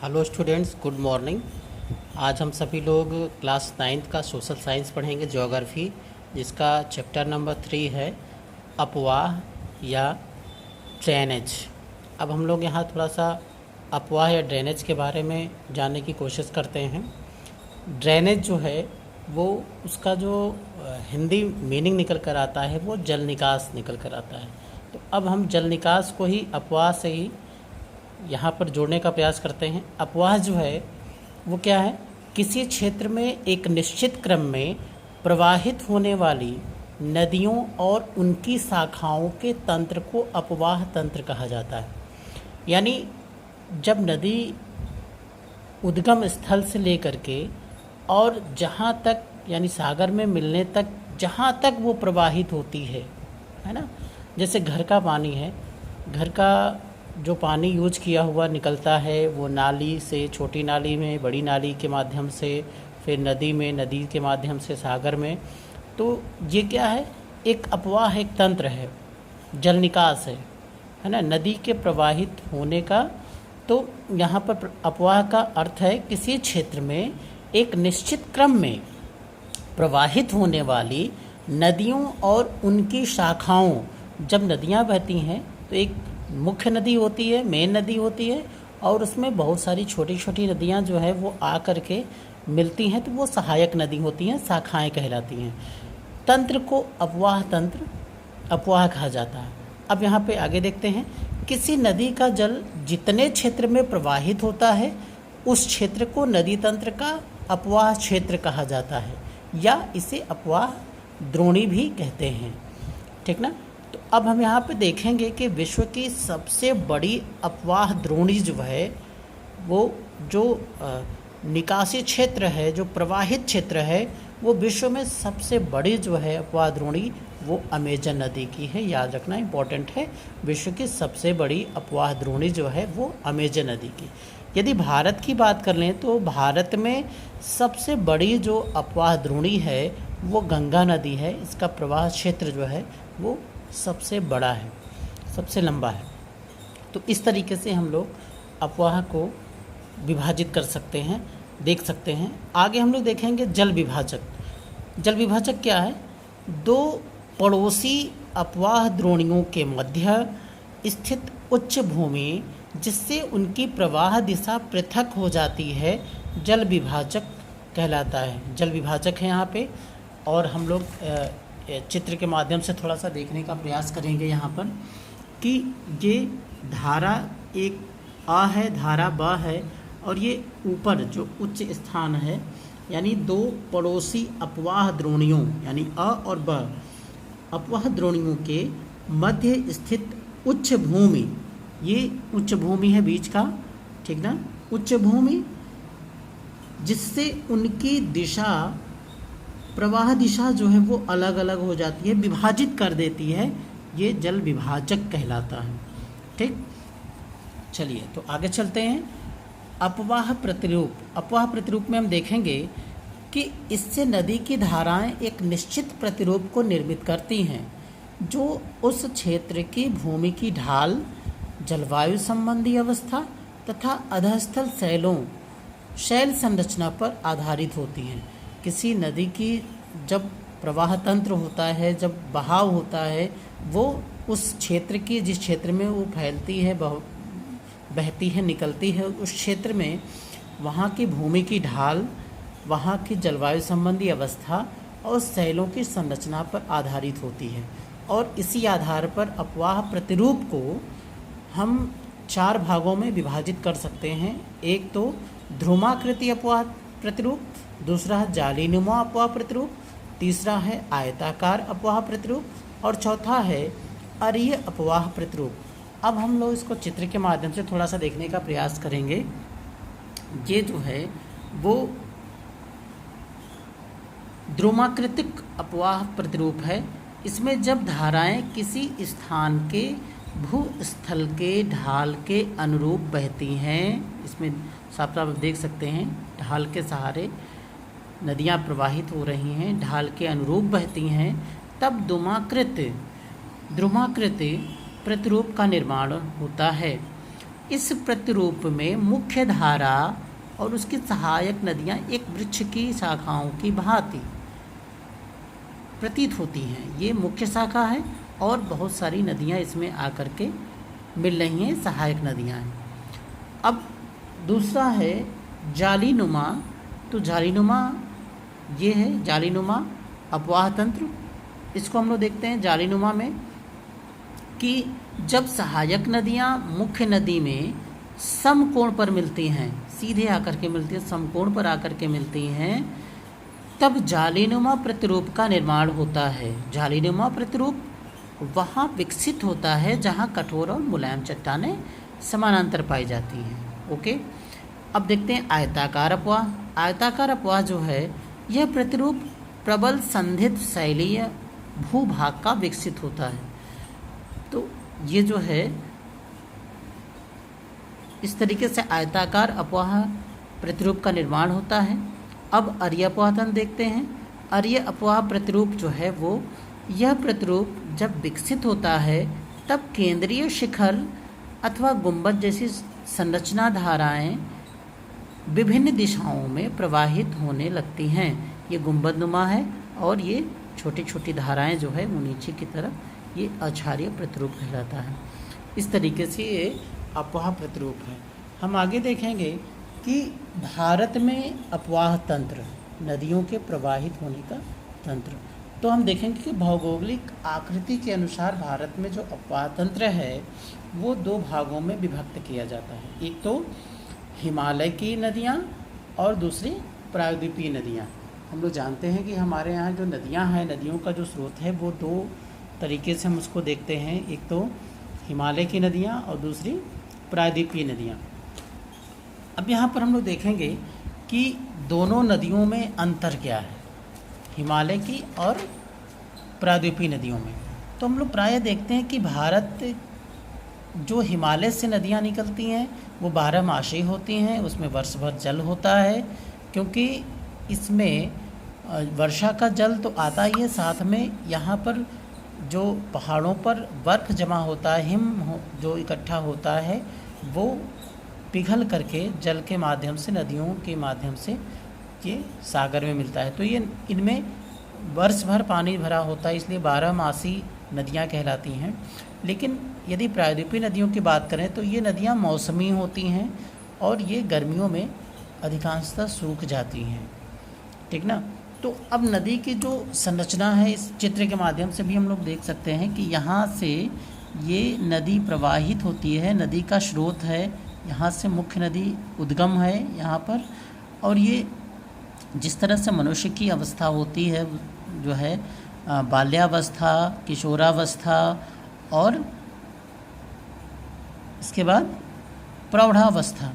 Hello students, good morning. आज हम सभी लोग क्लास 9th का सोशल साइंस पढ़ेंगे, ज्योग्राफी, जिसका चैप्टर नंबर 3 है अपवाह या ड्रेनेज। अब हम लोग यहाँ थोड़ा सा अपवाह या ड्रेनेज के बारे में जानने की कोशिश करते हैं। ड्रेनेज जो है वो उसका जो हिंदी मीनिंग निकल कर आता है वो जल निकास निकल कर आता है। तो अब हम जल निकास को ही अपवाह से ही यहाँ पर जोड़ने का प्रयास करते हैं। अपवाह जो है वो क्या है? किसी क्षेत्र में एक निश्चित क्रम में प्रवाहित होने वाली नदियों और उनकी शाखाओं के तंत्र को अपवाह तंत्र कहा जाता है। यानी जब नदी उद्गम स्थल से लेकर के और जहाँ तक यानी सागर में मिलने तक जहाँ तक वो प्रवाहित होती है ना। जैसे घर का पानी है, घर का जो पानी यूज किया हुआ निकलता है वो नाली से, छोटी नाली में, बड़ी नाली के माध्यम से, फिर नदी में, नदी के माध्यम से सागर में। तो ये क्या है? एक अपवाह, एक तंत्र है, जल निकास है ना, नदी के प्रवाहित होने का। तो यहाँ पर अपवाह का अर्थ है किसी क्षेत्र में एक निश्चित क्रम में प्रवाहित होने वाली नदियों और उनकी शाखाओं। जब नदियाँ बहती हैं तो एक मुख्य नदी होती है, मेन नदी होती है, और उसमें बहुत सारी छोटी छोटी नदियाँ जो है वो आ कर के मिलती हैं, तो वो सहायक नदी होती हैं, शाखाएं कहलाती हैं। तंत्र को अपवाह तंत्र, अपवाह कहा जाता है। अब यहाँ पे आगे देखते हैं, किसी नदी का जल जितने क्षेत्र में प्रवाहित होता है उस क्षेत्र को नदी तंत्र का अपवाह क्षेत्र कहा जाता है, या इसे अपवाह द्रोणी भी कहते हैं। ठीक ना। तो अब हम यहाँ पे देखेंगे कि विश्व की सबसे बड़ी अपवाह द्रोणी जो है वो जो निकासी क्षेत्र है, जो प्रवाहित क्षेत्र है, वो विश्व में सबसे बड़ी जो है अपवाह द्रोणी वो अमेजन नदी की है। याद रखना इम्पोर्टेंट है, विश्व की सबसे बड़ी अपवाह द्रोणी जो है वो अमेजन नदी की। यदि भारत की बात कर लें तो भारत में सबसे बड़ी जो अपवाह द्रोणी है वो गंगा नदी है। इसका प्रवाह क्षेत्र जो है वो सबसे बड़ा है, सबसे लंबा है। तो इस तरीके से हम लोग अपवाह को विभाजित कर सकते हैं, देख सकते हैं। आगे हम लोग देखेंगे जल विभाजक। जल विभाजक क्या है? दो पड़ोसी अपवाह द्रोणियों के मध्य स्थित उच्च भूमि जिससे उनकी प्रवाह दिशा पृथक हो जाती है, जल विभाजक कहलाता है। जल विभाजक है यहाँ पे, और हम लोग चित्र के माध्यम से थोड़ा सा देखने का प्रयास करेंगे यहाँ पर कि ये धारा एक आ है, धारा ब है, और ये ऊपर जो उच्च स्थान है, यानी दो पड़ोसी अपवाह द्रोणियों यानी अ और ब अपवाह द्रोणियों के मध्य स्थित उच्च भूमि, ये उच्च भूमि है बीच का, ठीक ना, उच्च भूमि जिससे उनकी दिशा, प्रवाह दिशा जो है वो अलग अलग हो जाती है, विभाजित कर देती है, ये जल विभाजक कहलाता है। ठीक, चलिए तो आगे चलते हैं। अपवाह प्रतिरूप। अपवाह प्रतिरूप में हम देखेंगे कि इससे नदी की धाराएं एक निश्चित प्रतिरूप को निर्मित करती हैं जो उस क्षेत्र की भूमि की ढाल, जलवायु संबंधी अवस्था तथा अधस्थल शैल संरचना पर आधारित होती हैं। किसी नदी की जब प्रवाह तंत्र होता है, जब बहाव होता है, वो उस क्षेत्र की, जिस क्षेत्र में वो फैलती है, बहती है, निकलती है, उस क्षेत्र में वहाँ की भूमि की ढाल, वहाँ की जलवायु संबंधी अवस्था और शैलों की संरचना पर आधारित होती है। और इसी आधार पर अपवाह प्रतिरूप को हम 4 भागों में विभाजित कर सकते हैं। एक तो ध्रुमाकृति अपवाह प्रतिरूप, दूसरा है जालीनुमा अपवाह प्रतिरूप, तीसरा है आयताकार अपवाह प्रतिरूप, और चौथा है अरीय अपवाह प्रतिरूप। अब हम लोग इसको चित्र के माध्यम से थोड़ा सा देखने का प्रयास करेंगे। ये जो है वो ध्रुमाकृतिक अपवाह प्रतिरूप है। इसमें जब धाराएं किसी स्थान के भूस्थल के ढाल के अनुरूप बहती हैं, इसमें साफ साफ देख सकते हैं ढाल के सहारे नदियाँ प्रवाहित हो रही हैं, ढाल के अनुरूप बहती हैं, तब ध्रुमाकृत प्रतिरूप का निर्माण होता है। इस प्रतिरूप में मुख्य धारा और उसकी सहायक नदियाँ एक वृक्ष की शाखाओं की भांति प्रतीत होती हैं। ये मुख्य शाखा है और बहुत सारी नदियाँ इसमें आकर के मिल रही हैं, सहायक नदियाँ हैं। अब दूसरा है जालीनुमा। तो जालीनुमा ये है, जालीनुमा अपवाह तंत्र। इसको हम लोग देखते हैं जालीनुमा में कि जब सहायक नदियाँ मुख्य नदी में समकोण पर मिलती हैं, सीधे आकर के मिलती हैं, समकोण पर आकर के मिलती हैं, तब जालीनुमा प्रतिरूप का निर्माण होता है। जालीनुमा प्रतिरूप वहाँ विकसित होता है जहाँ कठोर और मुलायम चट्टानें समानांतर पाई जाती हैं। ओके, अब देखते हैं आयताकार अपवाह। आयताकार अपवाह जो है यह प्रतिरूप प्रबल संधित शैलीय भूभाग का विकसित होता है। तो ये जो है इस तरीके से आयताकार अपवाह प्रतिरूप का निर्माण होता है। अब अर्य अपवाह तंत्र देखते हैं। अर्य अपवाह प्रतिरूप जो है वो, यह प्रतिरूप जब विकसित होता है तब केंद्रीय शिखर अथवा गुंबद जैसी संरचना धाराएं विभिन्न दिशाओं में प्रवाहित होने लगती हैं। ये गुंबदनुमा है और ये छोटी छोटी धाराएं जो है वो नीचे की तरफ, ये अक्षारीय प्रतिरूप कहलाता है। इस तरीके से ये अपवाह प्रतिरूप है। हम आगे देखेंगे कि भारत में अपवाह तंत्र, नदियों के प्रवाहित होने का तंत्र, तो हम देखेंगे कि भौगोलिक आकृति के अनुसार भारत में जो अपवाह तंत्र है वो दो भागों में विभक्त किया जाता है। एक तो हिमालय की नदियाँ और दूसरी प्रायद्वीपीय नदियाँ। हम लोग जानते हैं कि हमारे यहाँ जो नदियाँ हैं, नदियों का जो स्रोत है वो दो तरीके से हम उसको देखते हैं। एक तो हिमालय की नदियाँ और दूसरी प्रायद्वीपीय नदियाँ। अब यहाँ पर हम लोग देखेंगे कि दोनों नदियों में अंतर क्या है, हिमालय की और प्रायद्वीपीय नदियों में। तो हम लोग प्रायः देखते हैं कि भारत जो हिमालय से नदियाँ निकलती हैं वो 12 मासी होती हैं, उसमें वर्ष भर जल होता है, क्योंकि इसमें वर्षा का जल तो आता ही है, साथ में यहाँ पर जो पहाड़ों पर बर्फ़ जमा होता है, जो इकट्ठा होता है, वो पिघल करके जल के माध्यम से, नदियों के माध्यम से ये सागर में मिलता है। तो ये इनमें वर्ष भर पानी भरा होता है, इसलिए 12 मासी नदियाँ कहलाती हैं। लेकिन यदि प्रायद्वीपीय नदियों की बात करें तो ये नदियाँ मौसमी होती हैं और ये गर्मियों में अधिकांशतः सूख जाती हैं, ठीक ना। तो अब नदी की जो संरचना है, इस चित्र के माध्यम से भी हम लोग देख सकते हैं कि यहाँ से ये नदी प्रवाहित होती है, नदी का स्रोत है, यहाँ से मुख्य नदी उद्गम है यहाँ पर। और ये जिस तरह से मनुष्य की अवस्था होती है जो है बाल्यावस्था, किशोरावस्था और इसके बाद प्रौढ़ावस्था।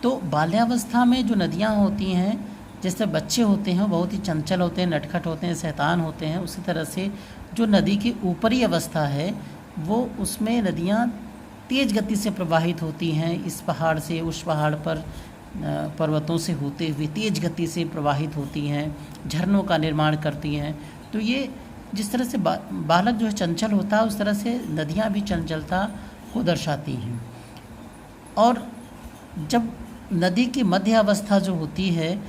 तो बाल्यावस्था में जो नदियाँ होती हैं, जैसे बच्चे होते हैं बहुत ही चंचल होते हैं, नटखट होते हैं, शैतान होते हैं, उसी तरह से जो नदी की ऊपरी अवस्था है वो, उसमें नदियाँ तेज़ गति से प्रवाहित होती हैं, इस पहाड़ से उस पहाड़ पर, पर्वतों से होते हुए तेज़ गति से प्रवाहित होती हैं, झरनों का निर्माण करती हैं। तो ये जिस तरह से बालक जो है चंचल होता है, उस तरह से नदियाँ भी चंचलता को दर्शाती हैं। और जब नदी की मध्य अवस्था जो होती है,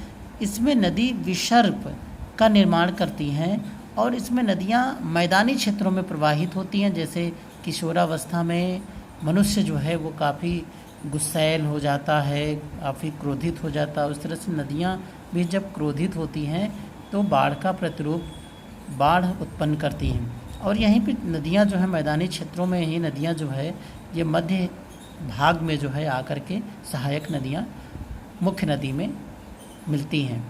इसमें नदी विसर्प का निर्माण करती हैं और इसमें नदियाँ मैदानी क्षेत्रों में प्रवाहित होती हैं। जैसे किशोरावस्था में मनुष्य जो है वो काफ़ी गुस्सैल हो जाता है, काफ़ी क्रोधित हो जाता है। उस तरह से नदियाँ भी जब क्रोधित होती हैं तो बाढ़ का प्रतिरूप, बाढ़ उत्पन्न करती हैं। और यहीं पे नदियाँ जो है मैदानी क्षेत्रों में ही नदियाँ जो है ये मध्य भाग में जो है आकर के सहायक नदियाँ मुख्य नदी में मिलती हैं।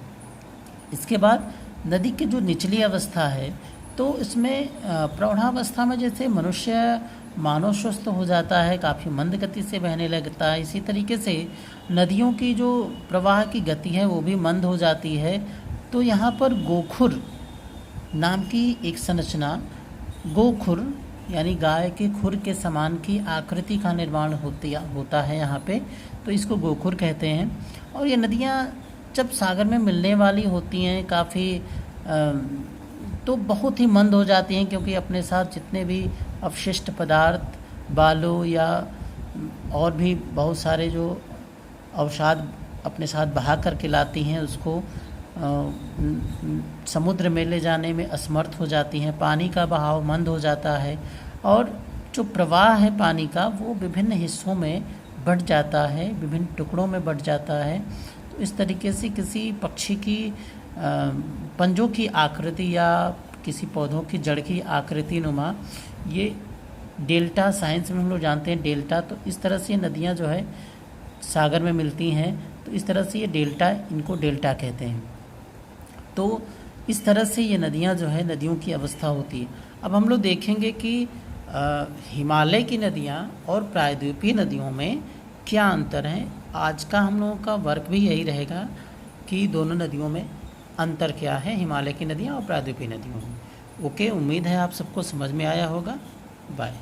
इसके बाद नदी की जो निचली अवस्था है, तो इसमें प्रौढ़ावस्था में जैसे मनुष्य मानव स्वस्थ हो जाता है, काफ़ी मंद गति से बहने लगता है। इसी तरीके से नदियों की जो प्रवाह की गति है वो भी मंद हो जाती है। तो यहाँ पर गोखुर नाम की एक संरचना, गोखुर यानी गाय के खुर के समान की आकृति का निर्माण होता है यहाँ पे, तो इसको गोखुर कहते हैं। और ये नदियाँ जब सागर में मिलने वाली होती हैं काफ़ी तो बहुत ही मंद हो जाती हैं, क्योंकि अपने साथ जितने भी अवशिष्ट पदार्थ, बालू या और भी बहुत सारे जो अवसाद अपने साथ बहा करके लाती हैं उसको समुद्र में ले जाने में असमर्थ हो जाती हैं। पानी का बहाव मंद हो जाता है और जो प्रवाह है पानी का वो विभिन्न हिस्सों में बढ़ जाता है, विभिन्न टुकड़ों में बढ़ जाता है। तो इस तरीके से किसी पक्षी की पंजों की आकृति या किसी पौधों की जड़ की आकृति नुमा, ये डेल्टा, साइंस में हम लोग जानते हैं डेल्टा, तो इस तरह से नदियाँ जो है सागर में मिलती हैं, तो इस तरह से ये डेल्टा, इनको डेल्टा कहते हैं। तो इस तरह से ये नदियाँ जो है नदियों की अवस्था होती है। अब हम लोग देखेंगे कि हिमालय की नदियाँ और प्रायद्वीपीय नदियों में क्या अंतर है। आज का हम लोगों का वर्क भी यही रहेगा कि दोनों नदियों में अंतर क्या है, हिमालय की नदियाँ और प्रायद्वीपीय नदियों में। ओके, उम्मीद है आप सबको समझ में आया होगा। बाय।